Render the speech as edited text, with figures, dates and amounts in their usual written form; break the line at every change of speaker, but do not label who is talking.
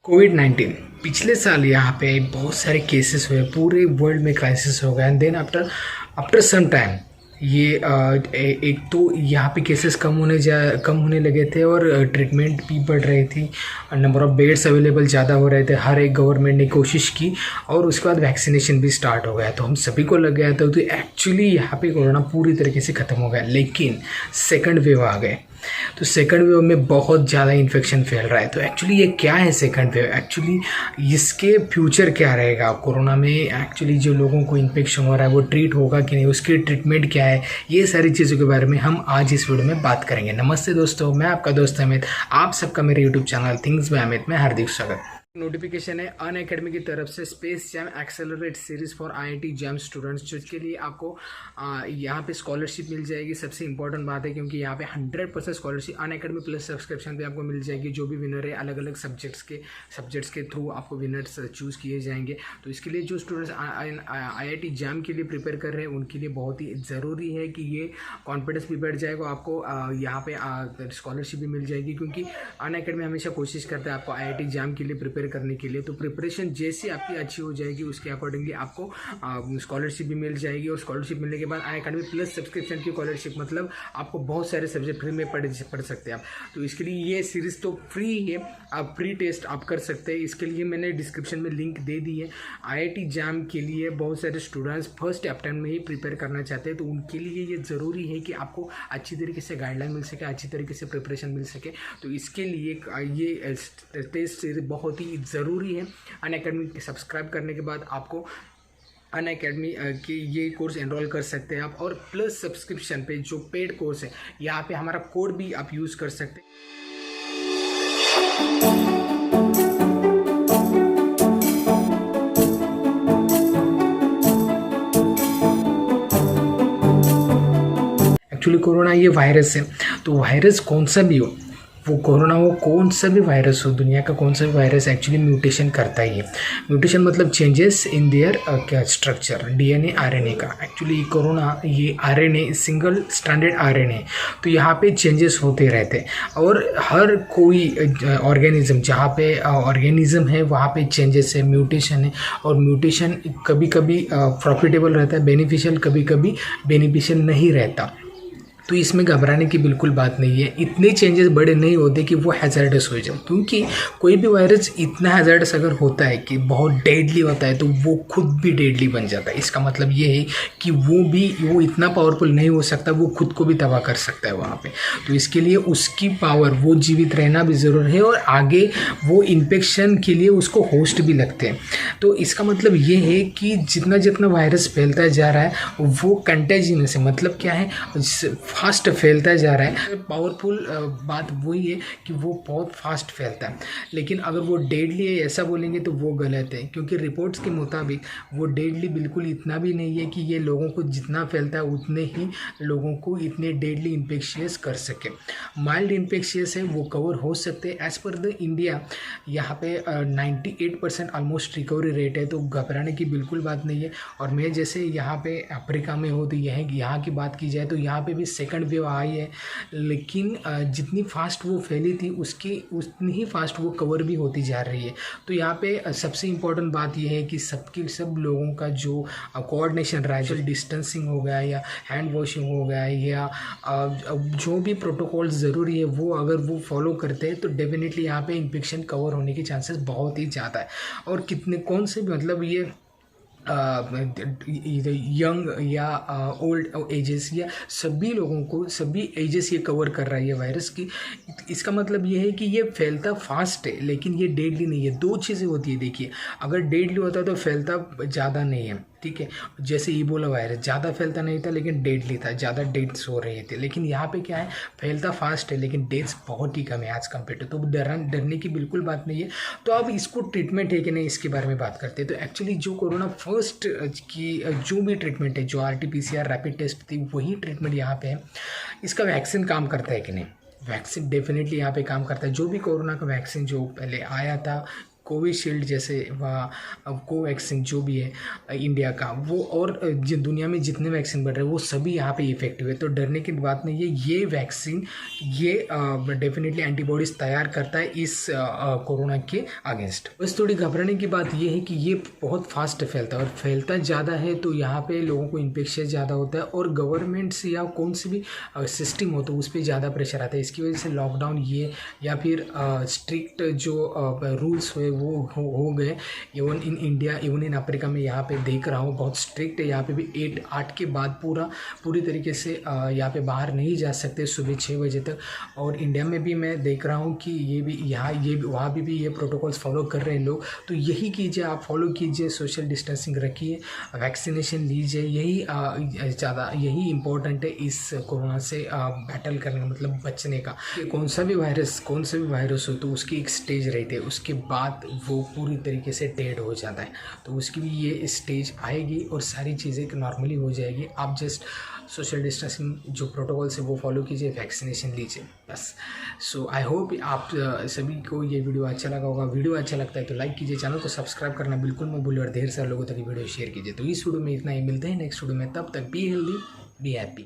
कोविड-19 पिछले साल यहाँ पे बहुत सारे केसेस हुए, पूरे वर्ल्ड में क्राइसिस हो गया and then after after some time ये एक तो यहाँ पे केसेस कम होने लगे थे और ट्रीटमेंट भी बढ़ रही थी। नंबर ऑफ़ बेड्स अवेलेबल ज़्यादा हो रहे थे। हर एक गवर्नमेंट ने कोशिश की और उसके बाद वैक्सीनेशन भी स्टार्ट हो गया, तो हम सभी को लग गया था तो एक्चुअली यहाँ पे कोरोना पूरी तरीके से ख़त्म हो गया। लेकिन सेकंड वेव आ गए, तो सेकंड वेव में बहुत ज़्यादा इन्फेक्शन फैल रहा है। तो एक्चुअली ये क्या है सेकंड वेव, एक्चुअली इसके फ्यूचर क्या रहेगा कोरोना में, एक्चुअली जो लोगों को इन्फेक्शन हो रहा है वो ट्रीट होगा कि नहीं, उसकी ट्रीटमेंट क्या है, ये सारी चीज़ों के बारे में हम आज इस वीडियो में बात करेंगे। नमस्ते दोस्तों, मैं आपका दोस्त अमित, आप सबका मेरे YouTube channel things by Amit में हार्दिक स्वागत। नोटिफिकेशन है अनअकैडमी की तरफ से space jam accelerate series for IIT jam students, जिसके लिए आपको यहाँ पे स्कॉलरशिप मिल जाएगी। सबसे इंपॉर्टेंट बात है क्योंकि यहाँ पे 100% स्कॉलरशिप अनअकैडमी प्लस सब्सक्रिप्शन पे आपको मिल जाएगी। जो भी विनर है अलग अलग सब्जेक्ट्स के थ्रू आपको विनर्स चूज़ किए जाएंगे। तो इसके लिए जो स्टूडेंट्स आईआईटी जैम के लिए प्रिपेयर कर रहे हैं उनके लिए बहुत ही ज़रूरी है कि ये कॉन्फिडेंस भी बढ़ जाएगा, आपको यहाँ पे स्कॉलरशिप भी मिल जाएगी। क्योंकि अनअकैडमी हमेशा कोशिश करता है आपको आईआईटी जैम के लिए प्रिपेयर करने के लिए। तो प्रिपरेशन जैसी आपकी अच्छी हो जाएगी उसके अकॉर्डिंगली आपको स्कॉलरशिप भी मिल जाएगी। और स्कॉलरशिप मिलने के बाद अनअकैडमी प्लस सब्सक्रिप्शन की स्कॉलरशिप, मतलब आपको बहुत सारे सब्जेक्ट फ्री में पढ़ सकते हैं आप। तो इसके लिए ये सीरीज़ तो फ्री है, आप प्री टेस्ट आप कर सकते हैं। इसके लिए मैंने डिस्क्रिप्शन में लिंक दे दी है। आईआईटी जैम के लिए बहुत सारे स्टूडेंट्स फर्स्ट अटेम्प्ट में ही प्रिपेयर करना चाहते हैं, तो उनके लिए ये ज़रूरी है कि आपको अच्छी तरीके से गाइडलाइन मिल सके, अच्छी तरीके से प्रिपरेशन मिल सके। तो इसके लिए ये टेस्ट सीरीज बहुत ही ज़रूरी है। अनअकैडमी सब्सक्राइब करने के बाद आपको अनअकैडमी के ये कोर्स एनरोल कर सकते हैं आप। और प्लस सब्सक्रिप्शन पे जो पेड कोर्स है यहाँ पे हमारा कोड भी आप यूज़ कर सकते हैं। एक्चुअली कोरोना ये वायरस है, तो वायरस कौन सा भी हो, वो कोरोना हो, कौन सा भी वायरस हो, दुनिया का कौन सा भी वायरस एक्चुअली म्यूटेशन करता ही है। म्यूटेशन मतलब चेंजेस इन देयर क्या स्ट्रक्चर, डीएनए आरएनए का। एक्चुअली कोरोना ये आरएनए सिंगल स्ट्रैंडेड आरएनए, तो यहाँ पे चेंजेस होते रहते हैं। और हर कोई ऑर्गेनिज्म, जहाँ पे ऑर्गेनिज्म है वहाँ पे चेंजेस है, म्यूटेशन है। और म्यूटेशन कभी कभी प्रॉफिटेबल रहता है, बेनिफिशियल, कभी कभी बेनिफिशियल नहीं रहता। तो इसमें घबराने की बिल्कुल बात नहीं है। इतने चेंजेस बड़े नहीं होते कि वो हैज़ार्डस हो जाए, क्योंकि कोई भी वायरस इतना हैज़ार्डस अगर होता है कि बहुत डेडली होता है तो वो खुद भी डेडली बन जाता है। इसका मतलब ये है कि वो इतना पावरफुल नहीं हो सकता, वो खुद को भी तबाह कर सकता है वहाँ पे। तो इसके लिए उसकी पावर, वो जीवित रहना भी ज़रूरी है और आगे वो इन्फेक्शन के लिए उसको होस्ट भी लगते हैं। तो इसका मतलब ये है कि जितना जितना वायरस फैलता जा रहा है वो कंटेजियस है, मतलब क्या है, फास्ट फैलता जा रहा है। पावरफुल बात वही है कि वो बहुत फास्ट फैलता है। लेकिन अगर वो डेडली है ऐसा बोलेंगे तो वो गलत है, क्योंकि रिपोर्ट्स के मुताबिक वो डेडली बिल्कुल इतना भी नहीं है कि ये लोगों को जितना फैलता है उतने ही लोगों को इतने डेडली इन्फेक्शियस कर सके। माइल्ड इन्फेक्शियस है वो कवर हो सकते हैं। एज़ पर द इंडिया यहाँ पे 98% ऑलमोस्ट रिकवरी रेट है, तो घबराने की बिल्कुल बात नहीं है। और मैं जैसे यहाँ पे अफ्रीका में हो, तो यहाँ की बात की जाए तो यहाँ पे भी सेकंड वेव आई है, लेकिन जितनी फास्ट वो फैली थी उतनी ही फास्ट वो कवर भी होती जा रही है। तो यहाँ पे सबसे इम्पोर्टेंट बात यह है कि सब लोगों का जो कोऑर्डिनेशन रहा है, सोशल डिस्टेंसिंग हो गया या हैंड वॉशिंग हो गया या जो भी प्रोटोकॉल ज़रूरी है वो अगर वो फॉलो करते हैं तो डेफिनेटली यहाँ पे इन्फेक्शन कवर होने के चांसेस बहुत ही ज़्यादा है। और कौन से मतलब ये यंग या ओल्ड एजेस या सभी लोगों को, सभी एजेस ये कवर कर रहा है ये वायरस की। इसका मतलब ये है कि ये फैलता फास्ट है लेकिन ये डेडली नहीं है। दो चीज़ें होती है, देखिए, अगर डेडली होता तो फैलता ज़्यादा नहीं है, ठीक है। जैसे इबोला वायरस ज़्यादा फैलता नहीं था लेकिन डेडली था, ज़्यादा डेथ्स हो रहे थे। लेकिन यहाँ पे क्या है, फैलता फास्ट है लेकिन डेथ्स बहुत ही कम है आज कम्पेयर तो डरने की बिल्कुल बात नहीं है। तो अब इसको ट्रीटमेंट है कि नहीं, इसके बारे में बात करते हैं। तो एक्चुअली जो कोरोना फर्स्ट की जो भी ट्रीटमेंट है, जो RT-PCR रैपिड टेस्ट थी, वही ट्रीटमेंट यहाँ पे है। इसका वैक्सीन काम करता है कि नहीं, वैक्सीन डेफिनेटली यहाँ पे काम करता है। जो भी कोरोना का वैक्सीन जो पहले आया था कोविशील्ड जैसे व कोवैक्सीन जो भी है इंडिया का वो, और दुनिया में जितने वैक्सीन बन रहे हैं वो सभी यहाँ पे इफेक्टिव है। तो डरने की बात नहीं है, ये वैक्सीन ये डेफिनेटली एंटीबॉडीज़ तैयार करता है इस कोरोना के अगेंस्ट। बस थोड़ी घबराने की बात ये है कि ये बहुत फास्ट फैलता है, और फैलता ज़्यादा है तो यहाँ पे लोगों को इन्फेक्शन ज़्यादा होता है, और गवर्नमेंट से या कौन सी भी सिस्टम हो तो उस पर ज़्यादा प्रेशर आता है। इसकी वजह से लॉकडाउन ये या फिर स्ट्रिक्ट जो रूल्स हुए वो हो गए। Even in India, even in Africa में यहाँ पे देख रहा हूँ बहुत स्ट्रिक्ट है। यहाँ पे भी 8 के बाद पूरी तरीके से यहाँ पे बाहर नहीं जा सकते सुबह 6 बजे तक। और इंडिया में भी मैं देख रहा हूँ कि ये भी वहाँ भी ये प्रोटोकॉल्स फॉलो कर रहे हैं लोग। तो यही कीजिए, आप फॉलो कीजिए, सोशल डिस्टेंसिंग रखिए, वैक्सीनेशन लीजिए, यही इम्पोर्टेंट है इस कोरोना से बैटल करने का, मतलब बचने का। कौन सा भी वायरस हो तो उसकी एक स्टेज रहती है, उसके बाद वो पूरी तरीके से डेड हो जाता है। तो उसकी भी ये स्टेज आएगी और सारी चीज़ें नॉर्मली हो जाएगी। आप जस्ट सोशल डिस्टेंसिंग जो प्रोटोकॉल्स है वो फॉलो कीजिए, वैक्सीनेशन लीजिए, बस। सो आई होप आप सभी को ये वीडियो अच्छा लगा होगा। वीडियो अच्छा लगता है तो लाइक कीजिए, चैनल को सब्सक्राइब करना बिल्कुल मत भूलिए, और ढेर सारे लोगों तक वीडियो शेयर कीजिए। तो इस वीडियो में इतना ही, मिलते हैं नेक्स्ट वीडियो में, तब तक बी हेल्दी, बी हैप्पी।